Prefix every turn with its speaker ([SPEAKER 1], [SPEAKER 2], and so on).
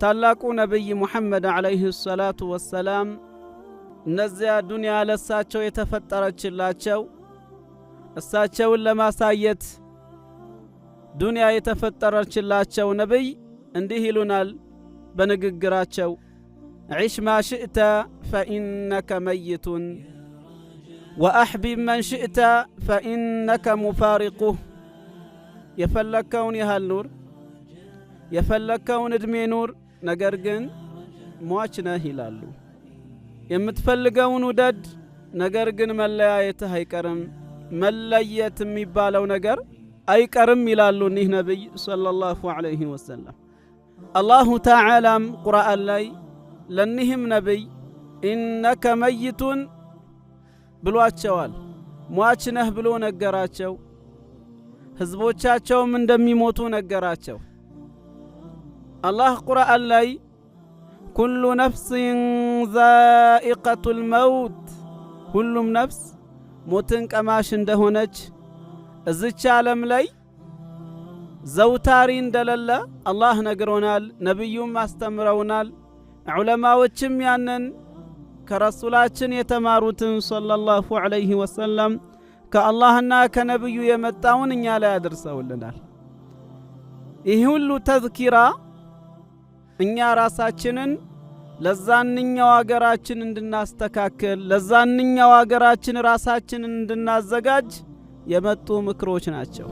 [SPEAKER 1] ታላቁ ነብይ ሙሐመድ አለይሂ ሰላቱ ወሰላም እነዚያ ዱንያ ለሳቸው የተፈጠረችላቸው እሳቸውን ለማሳየት ዱንያ የተፈጠረችላቸው ነብይ እንዲህ ይሉናል በንግግራቸው عش ما شئت فإنك ميت وأحبب من شئت فإنك مفارقه يفلكون يهال نور يفلكون ادمي نور ነገር ግን ሟች ነህ ይላሉ የምትፈልገውን ውደድ ነገር ግን መለያየትህ አይቀርም መለየት የሚባለው ነገር አይቀርም ይላሉ እኒህ ነብይ ሰለላሁ ዐለይሂ ወሰለም አላሁ ተዓላም ቁርአን ላይ ለኒህም ነብይ ኢነከ መይቱን ብሏቸዋል ሟች ነህ ብሎ ነገራቸው ህዝቦቻቸውም እንደሚሞቱ ነገራቸው አላህ ቁርአን ላይ ኩሉ ነፍሲን ዛኢቀቱል መውት ሁሉም ነፍስ ሞትን ቀማሽ እንደሆነች እዚች ዓለም ላይ ዘውታሪ እንደሌለ አላህ ነግሮናል ነብዩም አስተምረውናል ዑለማዎችም ያንን ከረሱላችን የተማሩትን ሰለላሁ ዐለይሂ ወሰለም ከአላህና ከነብዩ የመጣውን እኛ ላይ አድርሰውልናል ይህ ሁሉ ተዝኪራ እኛ ራሳችንን ለዛንኛው አገራችን እንድናስተካክል ለዛንኛው አገራችን ራሳችንን እንድናዘጋጅ የመጡ ምክሮች ናቸው